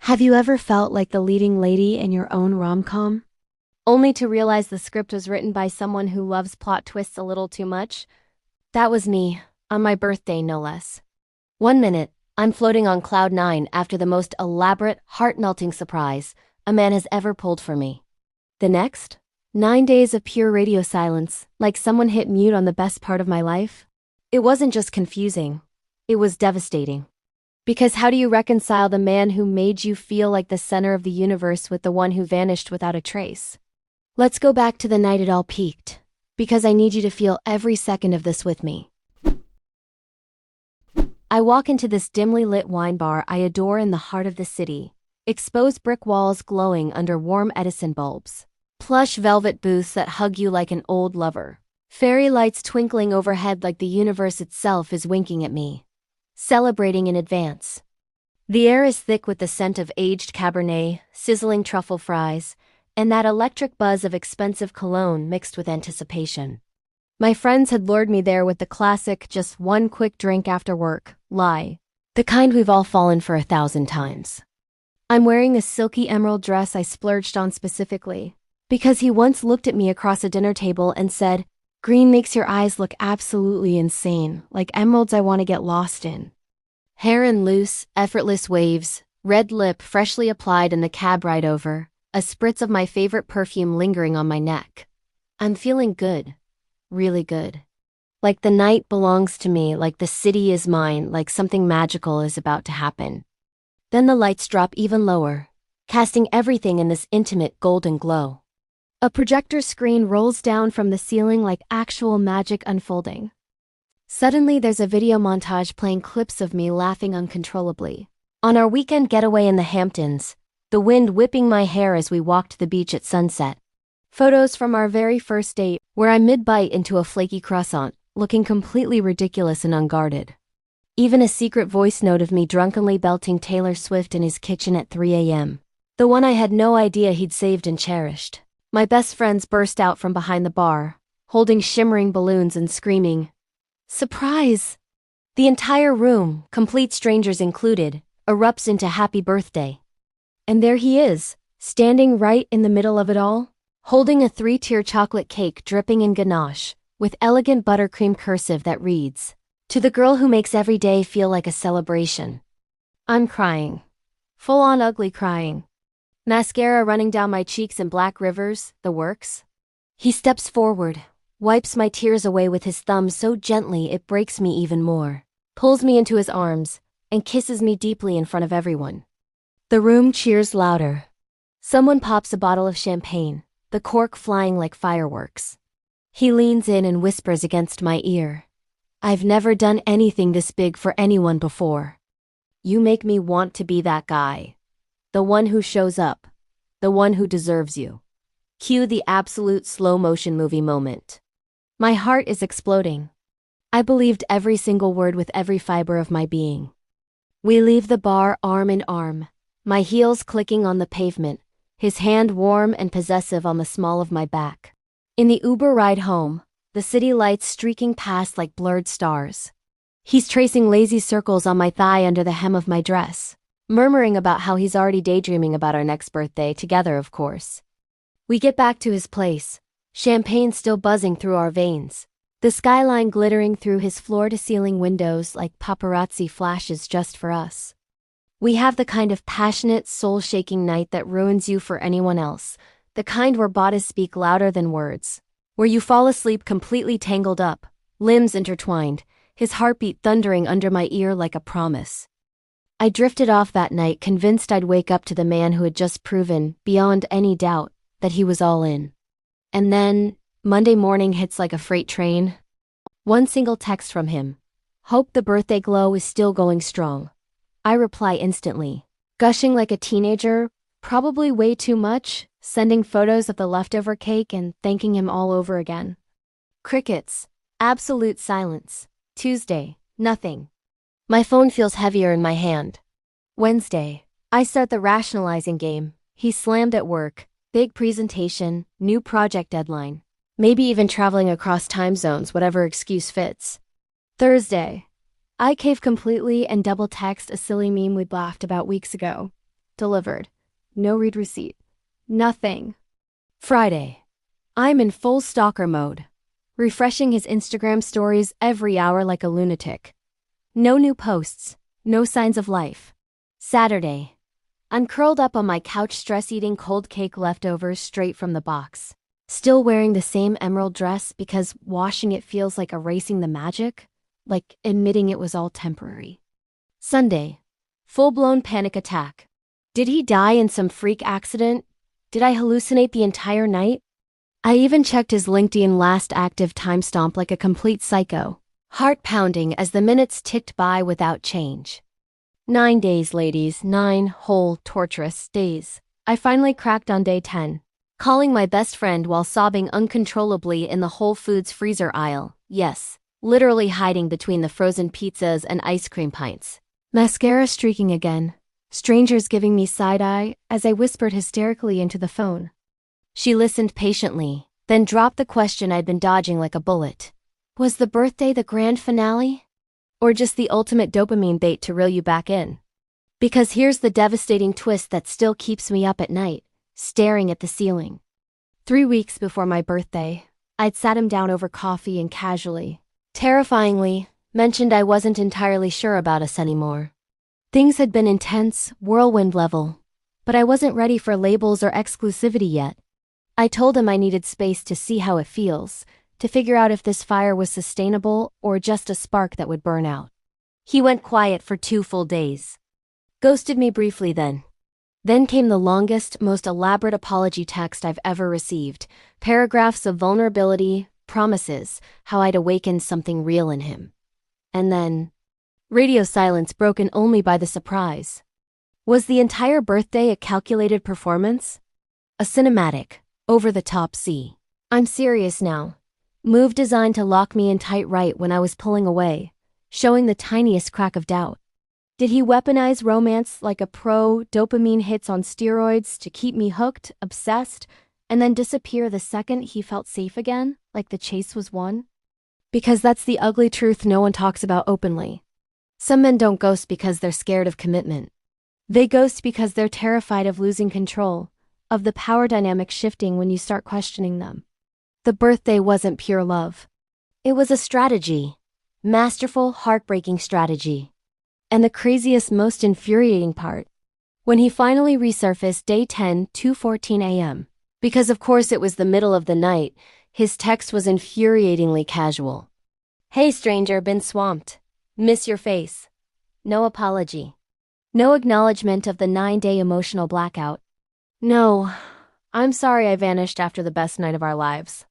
Have you ever felt like the leading lady in your own rom-com? Only to realize the script was written by someone who loves plot twists a little too much? That was me, on my birthday no less. One minute, I'm floating on cloud nine after the most elaborate, heart-melting surprise a man has ever pulled for me. The next, 9 days of pure radio silence, like someone hit mute on the best part of my life. It wasn't just confusing, it was devastating. Because how do you reconcile the man who made you feel like the center of the universe with the one who vanished without a trace? Let's go back to the night it all peaked, because I need you to feel every second of this with me. I walk into this dimly lit wine bar I adore in the heart of the city, exposed brick walls glowing under warm Edison bulbs, plush velvet booths that hug you like an old lover, fairy lights twinkling overhead like the universe itself is winking at me, celebrating in advance. The air is thick with the scent of aged Cabernet, sizzling truffle fries, and that electric buzz of expensive cologne mixed with anticipation. My friends had lured me there with the classic just one quick drink after work lie, the kind we've all fallen for 1,000 times. I'm wearing a silky emerald dress I splurged on specifically, because he once looked at me across a dinner table and said, "Green makes your eyes look absolutely insane, like emeralds I want to get lost in." Hair in loose, effortless waves, red lip freshly applied in the cab ride over, a spritz of my favorite perfume lingering on my neck. I'm feeling good. Really good. Like the night belongs to me, like the city is mine, like something magical is about to happen. Then the lights drop even lower, casting everything in this intimate golden glow. A projector screen rolls down from the ceiling like actual magic unfolding. Suddenly there's a video montage playing clips of me laughing uncontrollably. On our weekend getaway in the Hamptons, the wind whipping my hair as we walked the beach at sunset. Photos from our very first date, where I mid-bite into a flaky croissant, looking completely ridiculous and unguarded. Even a secret voice note of me drunkenly belting Taylor Swift in his kitchen at 3 a.m. The one I had no idea he'd saved and cherished. My best friends burst out from behind the bar, holding shimmering balloons and screaming, "Surprise!" The entire room, complete strangers included, erupts into happy birthday. And there he is, standing right in the middle of it all, holding a 3-tier chocolate cake dripping in ganache, with elegant buttercream cursive that reads, "To the girl who makes every day feel like a celebration." I'm crying. Full-on ugly crying. Mascara running down my cheeks in black rivers, the works. He steps forward, wipes my tears away with his thumb so gently it breaks me even more, pulls me into his arms, and kisses me deeply in front of everyone. The room cheers louder. Someone pops a bottle of champagne, the cork flying like fireworks. He leans in and whispers against my ear, "I've never done anything this big for anyone before. You make me want to be that guy. The one who shows up. The one who deserves you." Cue the absolute slow-motion movie moment. My heart is exploding. I believed every single word with every fiber of my being. We leave the bar arm in arm, my heels clicking on the pavement, his hand warm and possessive on the small of my back. In the Uber ride home, the city lights streaking past like blurred stars. He's tracing lazy circles on my thigh under the hem of my dress, murmuring about how he's already daydreaming about our next birthday, together of course. We get back to his place, champagne still buzzing through our veins, the skyline glittering through his floor-to-ceiling windows like paparazzi flashes just for us. We have the kind of passionate, soul-shaking night that ruins you for anyone else, the kind where bodies speak louder than words, where you fall asleep completely tangled up, limbs intertwined, his heartbeat thundering under my ear like a promise. I drifted off that night convinced I'd wake up to the man who had just proven, beyond any doubt, that he was all in. And then, Monday morning hits like a freight train. One single text from him. "Hope the birthday glow is still going strong." I reply instantly, gushing like a teenager, probably way too much, sending photos of the leftover cake and thanking him all over again. Crickets. Absolute silence. Tuesday. Nothing. My phone feels heavier in my hand. Wednesday. I start the rationalizing game. He's slammed at work. Big presentation, new project deadline. Maybe even traveling across time zones, whatever excuse fits. Thursday. I cave completely and double text a silly meme we'd laughed about weeks ago. delivered. No read receipt. Nothing. Friday. I'm in full stalker mode, refreshing his Instagram stories every hour like a lunatic. No new posts, no signs of life. Saturday. I'm curled up on my couch stress-eating cold cake leftovers straight from the box. Still wearing the same emerald dress because washing it feels like erasing the magic, like admitting it was all temporary. Sunday. Full-blown panic attack. Did he die in some freak accident? Did I hallucinate the entire night? I even checked his LinkedIn last active timestamp like a complete psycho, heart pounding as the minutes ticked by without change. 9 days, ladies, 9 whole, torturous days. I finally cracked on day 10, calling my best friend while sobbing uncontrollably in the Whole Foods freezer aisle. Yes, literally hiding between the frozen pizzas and ice cream pints. Mascara streaking again. Strangers giving me side-eye as I whispered hysterically into the phone. She listened patiently, then dropped the question I'd been dodging like a bullet. Was the birthday the grand finale? Or just the ultimate dopamine bait to reel you back in? Because here's the devastating twist that still keeps me up at night, staring at the ceiling. 3 weeks before my birthday, I'd sat him down over coffee and casually, terrifyingly, mentioned I wasn't entirely sure about us anymore. Things had been intense, whirlwind level, but I wasn't ready for labels or exclusivity yet. I told him I needed space to see how it feels, to figure out if this fire was sustainable or just a spark that would burn out. He went quiet for 2 full days. Ghosted me briefly then. Then came the longest, most elaborate apology text I've ever received, paragraphs of vulnerability, promises, how I'd awakened something real in him. And then, radio silence broken only by the surprise. Was the entire birthday a calculated performance? A cinematic, over-the-top C. I'm serious now. Move designed to lock me in tight right when I was pulling away, showing the tiniest crack of doubt. Did he weaponize romance like a pro, dopamine hits on steroids to keep me hooked, obsessed, and then disappear the second he felt safe again, like the chase was won? Because that's the ugly truth no one talks about openly. Some men don't ghost because they're scared of commitment. They ghost because they're terrified of losing control, of the power dynamic shifting when you start questioning them. The birthday wasn't pure love. It was a strategy. Masterful, heartbreaking strategy. And the craziest, most infuriating part, when he finally resurfaced day 10, 2:14 a.m. Because of course it was the middle of the night, his text was infuriatingly casual. Hey stranger, been swamped. Miss your face. No apology. No acknowledgement of the 9-day emotional blackout. No, I'm sorry I vanished after the best night of our lives.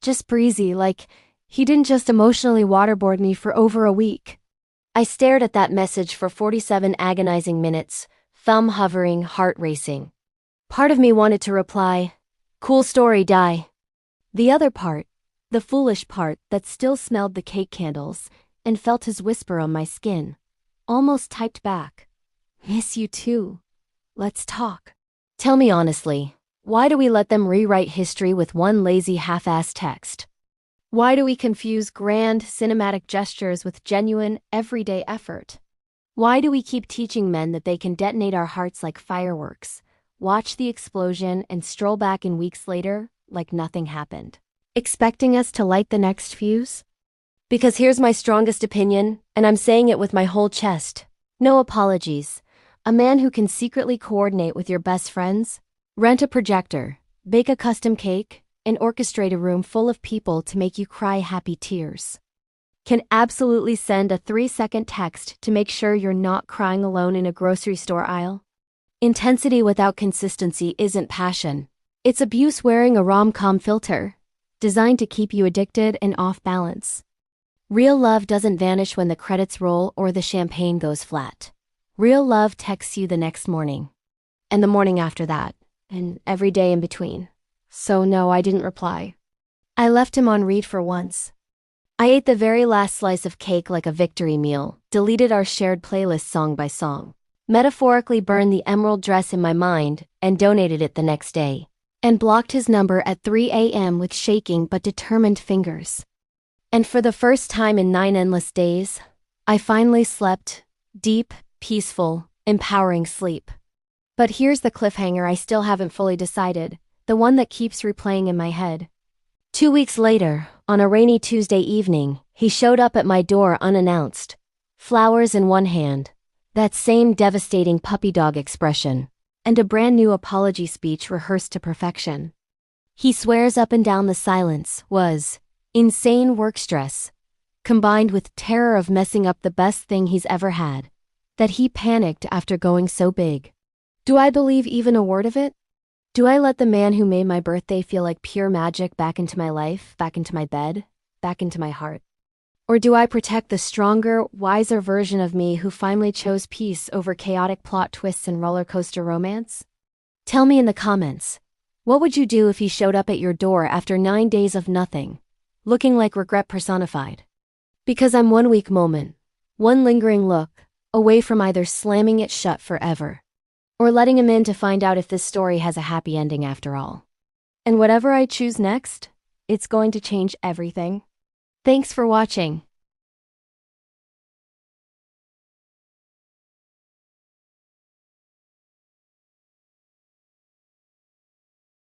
Just breezy, like he didn't just emotionally waterboard me for over a week. I stared at that message for 47 agonizing minutes, thumb hovering, heart racing. Part of me wanted to reply, cool story, die. The other part, the foolish part that still smelled the cake candles and felt his whisper on my skin, almost typed back, miss you too. Let's talk. Tell me honestly, why do we let them rewrite history with one lazy half-assed text? Why do we confuse grand, cinematic gestures with genuine, everyday effort? Why do we keep teaching men that they can detonate our hearts like fireworks, watch the explosion, and stroll back in weeks later like nothing happened, expecting us to light the next fuse? Because here's my strongest opinion, and I'm saying it with my whole chest. No apologies. A man who can secretly coordinate with your best friends, rent a projector, bake a custom cake, and orchestrate a room full of people to make you cry happy tears, can absolutely send a 3-second text to make sure you're not crying alone in a grocery store aisle. Intensity without consistency isn't passion. It's abuse wearing a rom-com filter, designed to keep you addicted and off balance. Real love doesn't vanish when the credits roll or the champagne goes flat. Real love texts you the next morning, and the morning after that, and every day in between. So no, I didn't reply. I left him on read for once. I ate the very last slice of cake like a victory meal, deleted our shared playlist song by song, metaphorically burned the emerald dress in my mind, and donated it the next day, and blocked his number at 3 a.m. with shaking but determined fingers. And for the first time in 9 endless days, I finally slept deep, peaceful, empowering sleep. But here's the cliffhanger I still haven't fully decided, the one that keeps replaying in my head. 2 weeks later, on a rainy Tuesday evening, he showed up at my door unannounced. Flowers in one hand, that same devastating puppy dog expression, and a brand new apology speech rehearsed to perfection. He swears up and down the silence was insane work stress, combined with terror of messing up the best thing he's ever had, that he panicked after going so big. Do I believe even a word of it? Do I let the man who made my birthday feel like pure magic back into my life, back into my bed, back into my heart? Or do I protect the stronger, wiser version of me who finally chose peace over chaotic plot twists and roller coaster romance? Tell me in the comments, what would you do if he showed up at your door after 9 days of nothing, looking like regret personified? Because I'm one weak moment, one lingering look, away from either slamming it shut forever, or letting him in to find out if this story has a happy ending after all. And whatever I choose next, it's going to change everything. Thanks for watching.